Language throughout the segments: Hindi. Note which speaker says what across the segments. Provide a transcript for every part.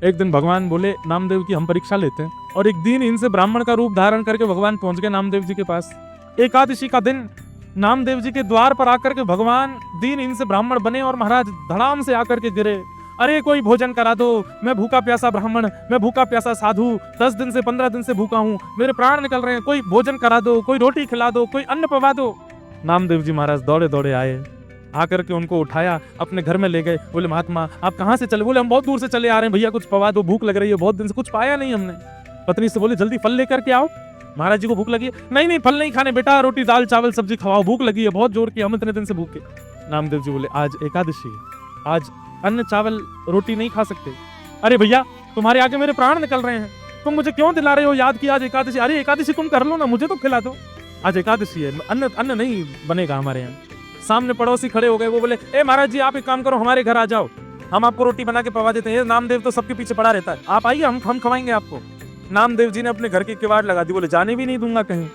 Speaker 1: एक दिन भगवान बोले नामदेव की हम परीक्षा लेते हैं, और एक दिन इनसे ब्राह्मण का रूप धारण करके भगवान पहुंच गए नामदेव जी के पास। एकादशी का दिन नामदेव जी के द्वार पर आकर के भगवान दीन इनसे ब्राह्मण बने और महाराज धड़ाम से आकर के गिरे। अरे कोई भोजन करा दो, मैं भूखा प्यासा ब्राह्मण, मैं भूखा प्यासा साधु, 10 दिन से 15 दिन से भूखा हूँ, मेरे प्राण निकल रहे हैं, कोई भोजन करा दो, कोई रोटी खिला दो, कोई अन्न पवा दो। नामदेव जी महाराज दौड़े दौड़े आए, आकर के उनको उठाया, अपने घर में ले गए। बोले महात्मा आप कहाँ से चले? बोले हम बहुत दूर से चले आ रहे हैं भैया, कुछ पवा दो, भूख लग रही है, बहुत दिन से कुछ पाया नहीं हमने। पत्नी से बोले जल्दी फल लेकर के आओ, महाराज जी को भूख लगी है। नहीं नहीं फल नहीं खाने बेटा, रोटी दाल चावल सब्जी खवाओ, भूख लगी है बहुत जोर की, हम इतने दिन से भूखे। नामदेव जी बोले आज एकादशी है, आज अन्न चावल रोटी नहीं खा सकते। अरे भैया तुम्हारे आगे मेरे प्राण निकल रहे हैं, तुम मुझे क्यों दिला रहे हो याद की आज एकादशी? अरे एकादशी तुम कर लो ना, मुझे तो खिला दो, आज एकादशी है, अन्न नहीं बनेगा हमारे यहाँ। सामने पड़ोसी खड़े हो गए, वो बोले ए महाराज जी आप एक काम करो, हमारे घर आ जाओ, हम आपको रोटी बना के पवा देते हैं। नामदेव तो सबके पीछे पड़ा रहता है, आप आइए हम खवाएंगे आपको। नामदेव जी ने अपने घर की किवाड़ लगा दी, बोले जाने भी नहीं दूंगा कहीं,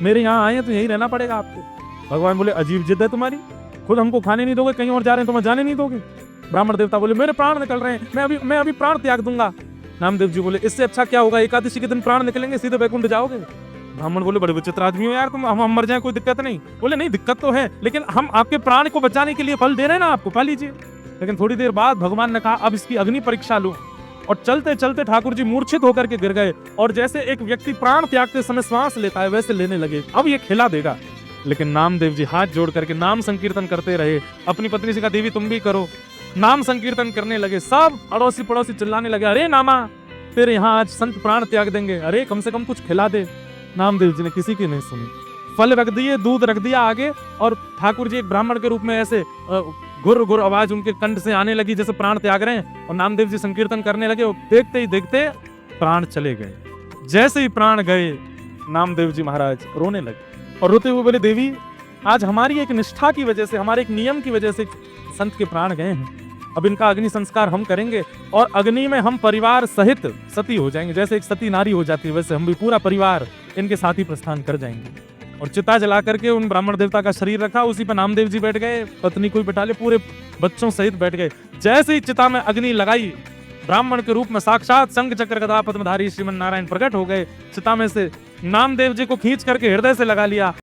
Speaker 1: मेरे यहाँ आए हैं तो यही रहना पड़ेगा आपको। भगवान बोले अजीब जिद है तुम्हारी, खुद हमको खाने नहीं दोगे, कहीं और जा रहे हैं तो मैं जाने नहीं दोगे? ब्राह्मण देवता बोले मेरे प्राण निकल रहे हैं, मैं अभी प्राण त्याग दूंगा। नामदेव जी बोले इससे अच्छा क्या होगा, एकादशी के दिन प्राण निकलेंगे, सीधे वैकुंठ जाओगे। ब्राह्मण बोले बड़े विचित्र आदमी हो यार तुम, हम मर जाए कोई दिक्कत नहीं। बोले नहीं दिक्कत तो है, लेकिन हम आपके प्राण को बचाने के लिए फल दे रहे हैं ना आपको, पा लीजिए। लेकिन थोड़ी देर बाद भगवान ने कहा अब इसकी अग्नि परीक्षा लो, और चलते चलते ठाकुर जी मूर्छित होकर के गिर गए, और जैसे एक व्यक्ति प्राण त्यागते समय श्वास लेता है वैसे लेने लगे, अब ये खिला देगा। लेकिन नामदेव जी हाथ जोड़ करके नाम संकीर्तन करते रहे। अपनी पत्नी से कहा देवी तुम भी करो, नाम संकीर्तन करने लगे। सब अड़ोसी पड़ोसी चिल्लाने लगे अरे नामा तेरे यहाँ आज संत प्राण त्याग देंगे, अरे कम से कम कुछ खिला दे। नामदेव जी ने किसी की नहीं सुनी, फल रख दिए, दूध रख दिया आगे, और ठाकुर जी एक ब्राह्मण के रूप में ऐसे गुर गुर आवाज उनके कंठ से आने लगी जैसे प्राण त्याग रहे हैं, और नामदेव जी संकीर्तन करने लगे, और देखते ही देखते प्राण चले गए। जैसे ही प्राण गए नामदेव जी महाराज रोने लगे, और रोते हुए बोले देवी आज हमारी एक निष्ठा की वजह से, हमारे एक नियम की वजह से संत के प्राण गए हैं, अब इनका अग्नि संस्कार हम करेंगे, और अग्नि में हम परिवार सहित सती हो जाएंगे, जैसे एक सती नारी हो जाती है वैसे हम भी पूरा परिवार इनके साथ ही प्रस्थान कर जाएंगे। और चिता जला करके उन ब्राह्मण देवता का शरीर रखा, उसी पर नामदेव जी बैठ गए, पत्नी को बिठा ले, पूरे बच्चों सहित बैठ गए। जैसे ही चिता में अग्नि लगाई, ब्राह्मण के रूप में साक्षात शंख चक्र गदा पद्मधारी श्रीमन नारायण प्रकट हो गए। चिता में से नामदेव जी को खींच करके हृदय से लगा लिया।